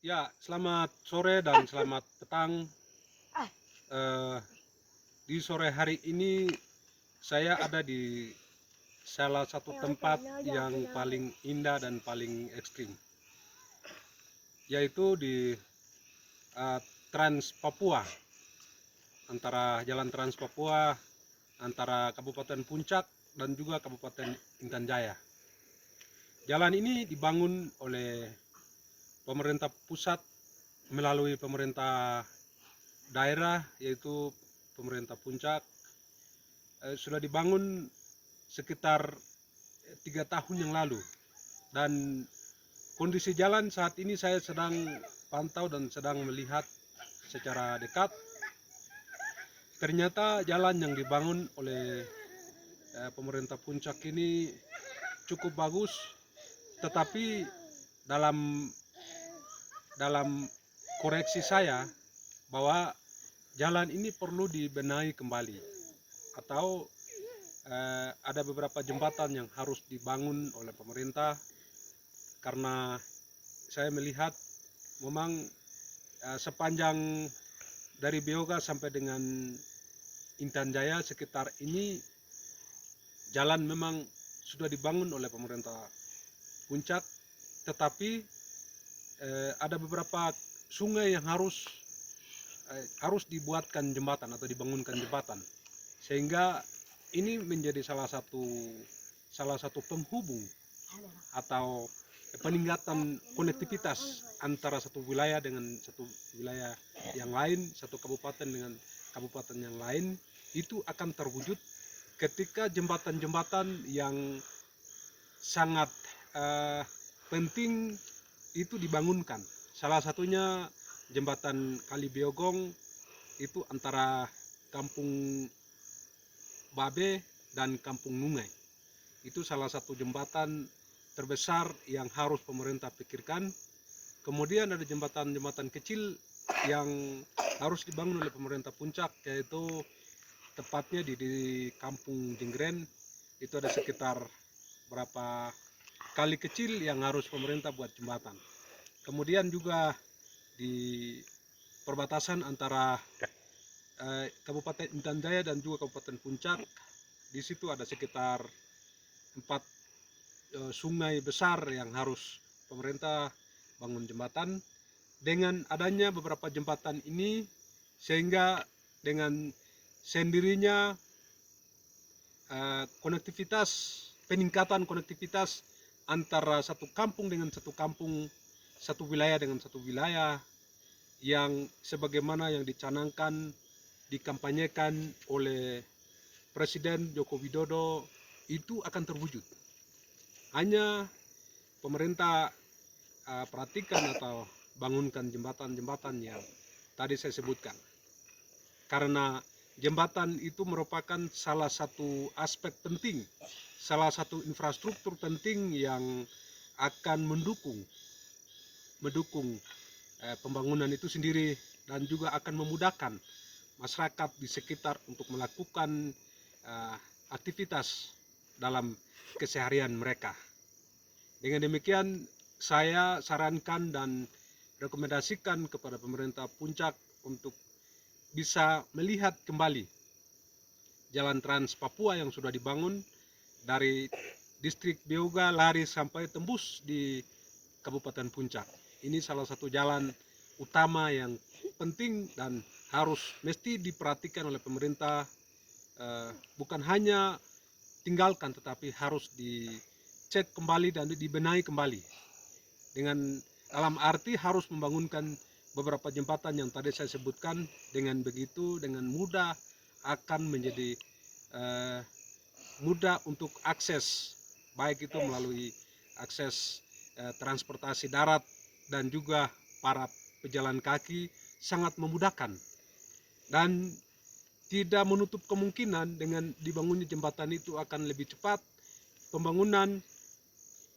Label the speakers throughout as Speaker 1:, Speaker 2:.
Speaker 1: Ya, selamat sore dan selamat petang. Eh, di sore hari ini saya ada di salah satu tempat yang paling indah dan paling ekstrim, yaitu di eh, Trans Papua, antara Jalan Trans Papua, antara Kabupaten Puncak dan juga Kabupaten Intan Jaya. Jalan ini dibangun oleh pemerintah pusat melalui pemerintah daerah, yaitu pemerintah Puncak. Sudah dibangun sekitar 3 tahun yang lalu, dan kondisi jalan saat ini saya sedang pantau dan sedang melihat secara dekat. Ternyata jalan yang dibangun oleh pemerintah Puncak ini cukup bagus, tetapi dalam dalam koreksi saya bahwa jalan ini perlu dibenahi kembali, atau ada beberapa jembatan yang harus dibangun oleh pemerintah, karena saya melihat memang sepanjang dari Beoga sampai dengan Intan Jaya sekitar ini jalan memang sudah dibangun oleh pemerintah Puncak, tetapi ada beberapa sungai yang harus dibuatkan jembatan atau dibangunkan jembatan, sehingga ini menjadi salah satu penghubung atau peningkatan konektivitas antara satu wilayah dengan satu wilayah yang lain, satu kabupaten dengan kabupaten yang lain. Itu akan terwujud ketika jembatan-jembatan yang sangat penting itu dibangunkan. Salah satunya jembatan Kali Beogong, itu antara Kampung Babe dan Kampung Nungai. Itu salah satu jembatan terbesar yang harus pemerintah pikirkan. Kemudian ada jembatan-jembatan kecil yang harus dibangun oleh pemerintah Puncak, yaitu tepatnya di Kampung Jenggren. Itu ada sekitar berapa kali kecil yang harus pemerintah buat jembatan. Kemudian juga di perbatasan antara Kabupaten Intan Jaya dan juga Kabupaten Puncak, di situ ada sekitar 4 sungai besar yang harus pemerintah bangun jembatan. Dengan adanya beberapa jembatan ini, sehingga dengan sendirinya konektivitas, peningkatan konektivitas antara satu kampung dengan satu kampung, satu wilayah dengan satu wilayah, yang sebagaimana yang dicanangkan, dikampanyekan oleh Presiden Joko Widodo, itu akan terwujud. Hanya pemerintah perhatikan atau bangunkan jembatan-jembatan yang tadi saya sebutkan, karena jembatan itu merupakan salah satu aspek penting, salah satu infrastruktur penting yang akan mendukung pembangunan itu sendiri, dan juga akan memudahkan masyarakat di sekitar untuk melakukan aktivitas dalam keseharian mereka. Dengan demikian, saya sarankan dan rekomendasikan kepada pemerintah Puncak untuk bisa melihat kembali Jalan Trans Papua yang sudah dibangun dari distrik Beoga lari sampai tembus di Kabupaten Puncak. Ini salah satu jalan utama yang penting dan mesti diperhatikan oleh pemerintah, bukan hanya tinggalkan, tetapi harus dicek kembali dan dibenahi kembali. Dalam arti harus membangunkan beberapa jembatan yang tadi saya sebutkan. Dengan begitu, dengan mudah akan menjadi mudah untuk akses, baik itu melalui akses transportasi darat dan juga para pejalan kaki, sangat memudahkan. Dan tidak menutup kemungkinan dengan dibangunnya jembatan itu akan lebih cepat pembangunan,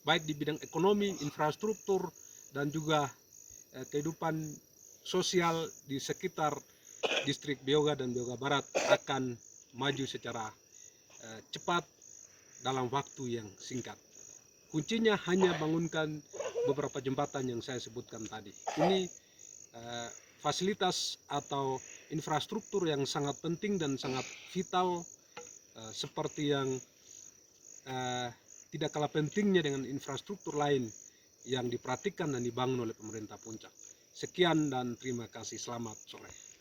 Speaker 1: baik di bidang ekonomi, infrastruktur, dan juga kehidupan sosial di sekitar distrik Beoga dan Beoga Barat akan maju secara cepat dalam waktu yang singkat. Kuncinya hanya bangunkan beberapa jembatan yang saya sebutkan tadi. Ini fasilitas atau infrastruktur yang sangat penting dan sangat vital, seperti yang tidak kalah pentingnya dengan infrastruktur lain yang diperhatikan dan dibangun oleh pemerintah Puncak. Sekian dan terima kasih. Selamat sore.